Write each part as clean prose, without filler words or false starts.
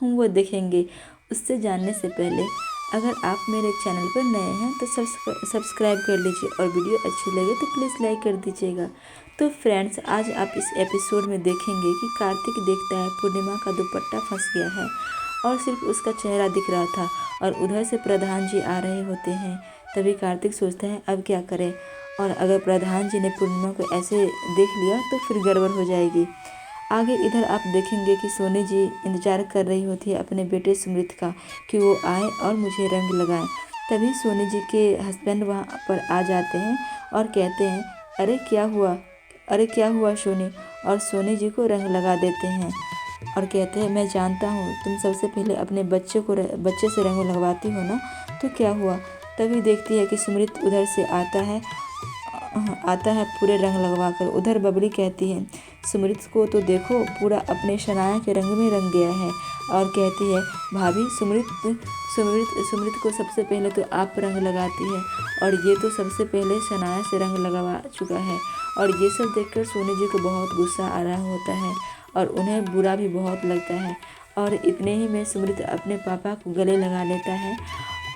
हम वो देखेंगे। उससे जानने से पहले अगर आप मेरे चैनल पर नए हैं तो सब्सक्राइब कर लीजिए और वीडियो अच्छी लगे तो प्लीज़ लाइक कर दीजिएगा। तो फ्रेंड्स, आज आप इस एपिसोड में देखेंगे कि कार्तिक देखता है पूर्णिमा का दुपट्टा फंस गया है और सिर्फ उसका चेहरा दिख रहा था और उधर से प्रधान जी आ रहे होते हैं। तभी कार्तिक सोचता है अब क्या करें, और अगर प्रधान जी ने पूर्णिमा को ऐसे देख लिया तो फिर गड़बड़ हो जाएगी। आगे इधर आप देखेंगे कि सोनी जी इंतज़ार कर रही होती है अपने बेटे सुमित का कि वो आए और मुझे रंग लगाएं। तभी सोनी जी के हस्बैंड वहाँ पर आ जाते हैं और कहते हैं अरे क्या हुआ सोनी, और सोनी जी को रंग लगा देते हैं और कहते हैं मैं जानता हूँ तुम सबसे पहले अपने बच्चे से रंग लगवाती हो ना, तो क्या हुआ। तभी देखती है कि सुमित उधर से आता है पूरे रंग लगवा कर। उधर बबली कहती है सुमित को तो देखो पूरा अपने शनाया के रंग में रंग गया है, और कहती है भाभी सुमित को सबसे पहले तो आप रंग लगाती है और ये तो सबसे पहले शनाया से रंग लगवा चुका है। और ये सब देखकर सोनी जी को बहुत गुस्सा आ रहा होता है और उन्हें बुरा भी बहुत लगता है। और इतने ही में सुमित अपने पापा को गले लगा लेता है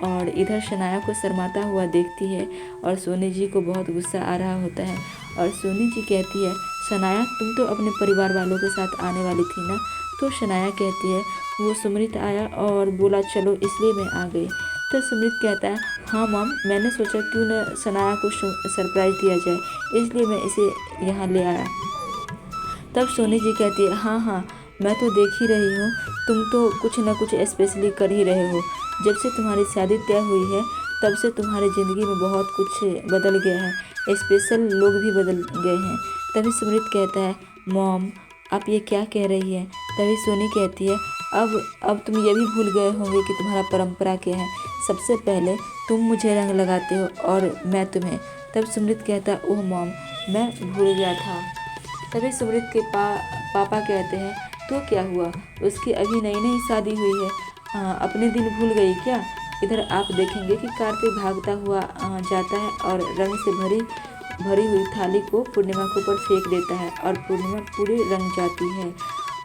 और इधर शनाया को शर्माता हुआ देखती है और सोनी जी को बहुत गुस्सा आ रहा होता है। और सोनी जी कहती है शनाया तुम तो अपने परिवार वालों के साथ आने वाली थी ना। तो शनाया कहती है वो सुमित आया और बोला चलो इसलिए मैं आ गई। तो सुमित कहता है हाँ मॉम, मैंने सोचा क्यों न शनाया को सरप्राइज़ दिया जाए, इसलिए मैं इसे यहाँ ले आया। तब सोनी जी कहती है हाँ, मैं तो देख ही रही हूँ, तुम तो कुछ न कुछ स्पेशली कर ही रहे हो। जब से तुम्हारी शादी तय हुई है तब से तुम्हारी ज़िंदगी में बहुत कुछ बदल गया है, स्पेशल लोग भी बदल गए हैं। तभी सुमित कहता है मॉम आप ये क्या कह रही है। तभी सोनी कहती है अब तुम ये भी भूल गए होंगे कि तुम्हारा परंपरा क्या है, सबसे पहले तुम मुझे रंग लगाते हो और मैं तुम्हें। तब सुमित कहता ओह मॉम, मैं भूल गया था। तभी सुमित के पापा कहते हैं तो क्या हुआ, उसकी अभी नई शादी हुई है, अपने दिन भूल गई क्या। इधर आप देखेंगे कि कार्तिक भागता हुआ जाता है और रंग से भरी हुई थाली को पूर्णिमा के ऊपर फेंक देता है और पूर्णिमा पूरी रंग जाती है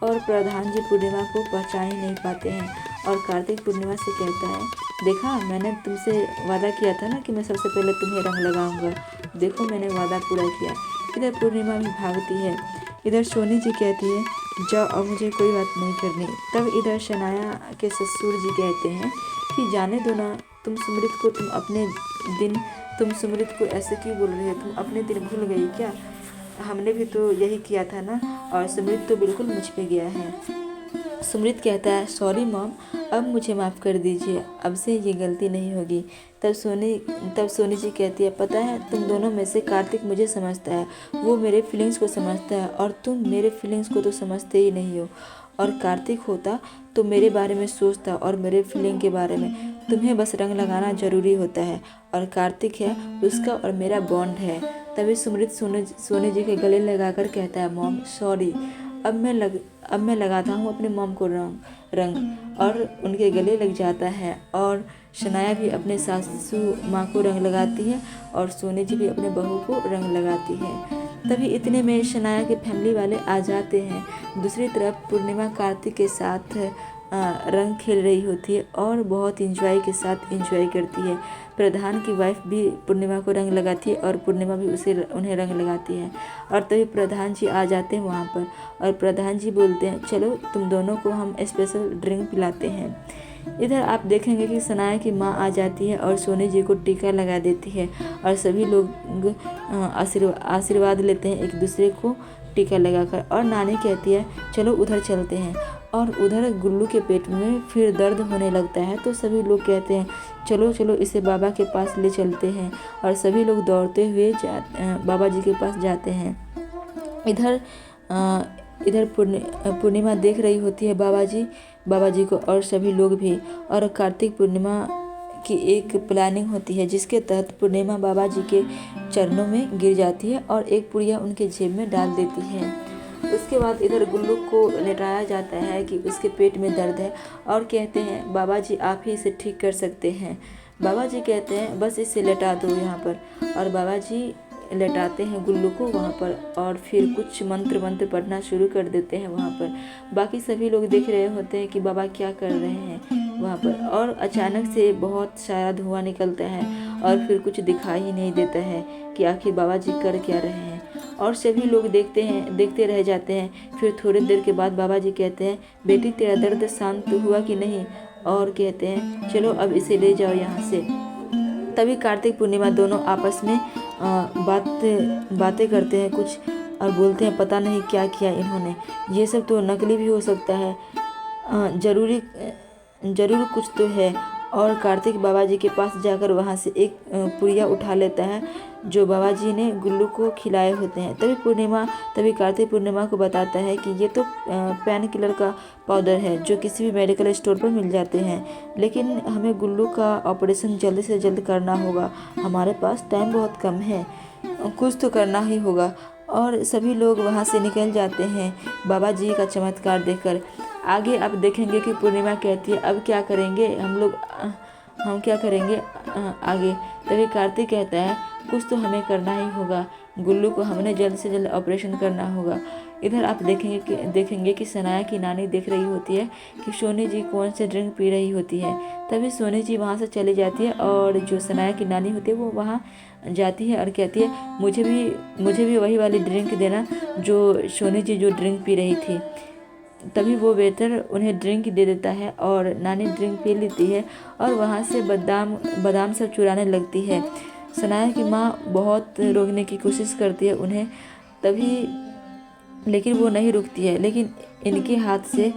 और प्रधान जी पूर्णिमा को पहचान ही नहीं पाते हैं। और कार्तिक पूर्णिमा से कहता है देखा, मैंने तुमसे वादा किया था ना कि मैं सबसे पहले तुम्हें रंग लगाऊंगा, देखो मैंने वादा पूरा किया। इधर पूर्णिमा भी भागती है। इधर सोनी जी कहती है जाओ अब मुझे कोई बात नहीं करनी। तब इधर शनाया के ससुर जी कहते हैं कि जाने दो ना, तुम सुमित को ऐसे क्यों बोल रहे हो, तुम अपने दिन भूल गई क्या, हमने भी तो यही किया था ना, और सुमित तो बिल्कुल मुझ पे गया है। सुमित कहता है सॉरी मॉम, अब मुझे माफ़ कर दीजिए, अब से ये गलती नहीं होगी। तब सोनी जी कहती है पता है तुम दोनों में से कार्तिक मुझे समझता है, वो मेरे फीलिंग्स को समझता है और तुम मेरे फीलिंग्स को तो समझते ही नहीं हो। और कार्तिक होता तो मेरे बारे में सोचता और मेरे फीलिंग के बारे में। तुम्हें बस रंग लगाना ज़रूरी होता है और कार्तिक है उसका और मेरा बॉन्ड है। तभी सुमित सोनी जी के गले लगाकर कहता है मॉम सॉरी, अब मैं लगाता हूँ अपने मॉम को रंग और उनके गले लग जाता है। और शनाया भी अपने सासू माँ को रंग लगाती है और सोनी जी भी अपने बहू को रंग लगाती है। तभी इतने में शनाया के फैमिली वाले आ जाते हैं। दूसरी तरफ पूर्णिमा कार्तिक के साथ रंग खेल रही होती है और बहुत इंजॉय के साथ इंजॉय करती है। प्रधान की वाइफ भी पूर्णिमा को रंग लगाती है और पूर्णिमा भी उन्हें रंग लगाती है। और तभी प्रधान जी आ जाते हैं वहाँ पर और प्रधान जी बोलते हैं चलो तुम दोनों को हम स्पेशल ड्रिंक पिलाते हैं। इधर आप देखेंगे कि शनाया की माँ आ जाती है और सोनी जी को टीका लगा देती है और सभी लोग आशीर्वाद लेते हैं एक दूसरे को टीका लगाकर। और नानी कहती है चलो उधर चलते हैं। और उधर गुल्लू के पेट में फिर दर्द होने लगता है तो सभी लोग कहते हैं चलो इसे बाबा के पास ले चलते हैं। और सभी लोग दौड़ते हुए बाबा जी के पास जाते हैं। इधर पूर्णिमा देख रही होती है बाबा जी को और सभी लोग भी। और कार्तिक पूर्णिमा की एक प्लानिंग होती है जिसके तहत पूर्णिमा बाबा जी के चरणों में गिर जाती है और एक पुड़िया उनके जेब में डाल देती है। उसके बाद इधर गुल्लू को लेटाया जाता है कि उसके पेट में दर्द है और कहते हैं बाबा जी आप ही इसे ठीक कर सकते हैं। बाबा जी कहते हैं बस इसे लेटा दो यहाँ पर। और बाबा जी लेटाते हैं गुल्लू को वहाँ पर और फिर कुछ मंत्र पढ़ना शुरू कर देते हैं वहाँ पर। बाकी सभी लोग देख रहे होते हैं कि बाबा क्या कर रहे हैं वहाँ पर, और अचानक से बहुत सारा धुआं निकलता है और फिर कुछ दिखाई ही नहीं देता है कि आखिर बाबा जी कर क्या रहे हैं। और सभी लोग देखते रह जाते हैं। फिर थोड़ी देर के बाद बाबा जी कहते हैं, बेटी तेरा दर्द शांत हुआ कि नहीं, और कहते हैं चलो अब इसे ले जाओ यहाँ से। तभी कार्तिक पूर्णिमा दोनों आपस में बातें करते हैं कुछ, और बोलते हैं पता नहीं क्या किया इन्होंने, ये सब तो नकली भी हो सकता है, ज़रूर कुछ तो है। और कार्तिक बाबा जी के पास जाकर वहाँ से एक पुड़िया उठा लेता है जो बाबा जी ने गुल्लू को खिलाए होते हैं। तभी कार्तिक पूर्णिमा को बताता है कि ये तो पेन किलर का पाउडर है जो किसी भी मेडिकल स्टोर पर मिल जाते हैं, लेकिन हमें गुल्लू का ऑपरेशन जल्द से जल्द करना होगा, हमारे पास टाइम बहुत कम है, कुछ तो करना ही होगा। और सभी लोग वहाँ से निकल जाते हैं बाबा जी का चमत्कार देखकर। आगे आप देखेंगे कि पूर्णिमा कहती है अब क्या करेंगे हम क्या करेंगे आगे। तभी कार्तिक कहता है कुछ तो हमें करना ही होगा, गुल्लू को हमने जल्द से जल्द ऑपरेशन करना होगा। इधर आप देखेंगे कि सनाया की नानी देख रही होती है कि सोनी जी कौन से ड्रिंक पी रही होती है। तभी सोनी जी वहाँ से चली जाती है और जो सनाया की नानी होती है वो वहाँ जाती है और कहती है मुझे भी वही वाली ड्रिंक देना जो सोनी जी जो ड्रिंक पी रही थी। तभी वो वेटर उन्हें ड्रिंक दे देता है और नानी ड्रिंक पी लेती है और वहाँ से बादाम सब चुराने लगती है। सनाया की माँ बहुत रोकने की कोशिश करती है उन्हें, लेकिन वो नहीं रुकती है, लेकिन इनके हाथ से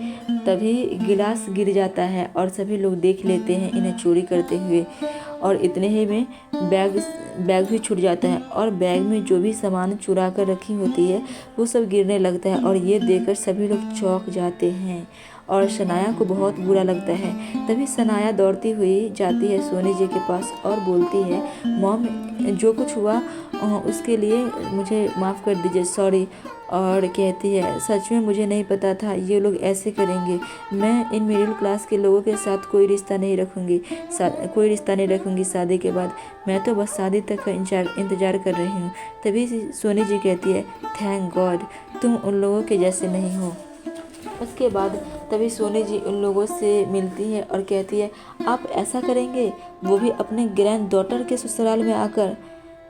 तभी गिलास गिर जाता है और सभी लोग देख लेते हैं इन्हें चोरी करते हुए। और इतने ही में बैग भी छूट जाता है और बैग में जो भी सामान चुरा कर रखी होती है वो सब गिरने लगता है और ये देखकर सभी लोग चौंक जाते हैं और सनाया को बहुत बुरा लगता है। तभी सनाया दौड़ती हुई जाती है सोनी जी के पास और बोलती है मॉम जो कुछ हुआ उसके लिए मुझे माफ़ कर दीजिए, सॉरी। और कहती है सच में मुझे नहीं पता था ये लोग ऐसे करेंगे, मैं इन मिडिल क्लास के लोगों के साथ कोई रिश्ता नहीं रखूँगी शादी के बाद, मैं तो बस शादी तक का इंतज़ार कर रही हूँ। तभी सोनी जी कहती है थैंक गॉड तुम उन लोगों के जैसे नहीं हो। उसके बाद तभी सोनी जी उन लोगों से मिलती है और कहती है आप ऐसा करेंगे, वो भी अपने ग्रैंड डॉटर के ससुराल में आकर,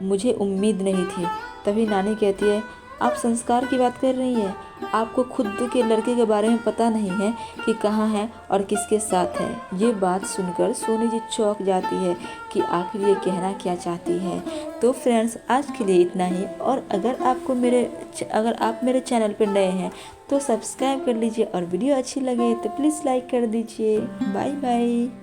मुझे उम्मीद नहीं थी। तभी नानी कहती है आप संस्कार की बात कर रही हैं, आपको खुद के लड़के के बारे में पता नहीं है कि कहाँ है और किसके साथ है। ये बात सुनकर सोनी जी चौंक जाती है कि आखिर ये कहना क्या चाहती है। तो फ्रेंड्स आज के लिए इतना ही, और अगर आप मेरे चैनल पर नए हैं तो सब्सक्राइब कर लीजिए और वीडियो अच्छी लगे तो प्लीज़ लाइक कर दीजिए। Bye bye.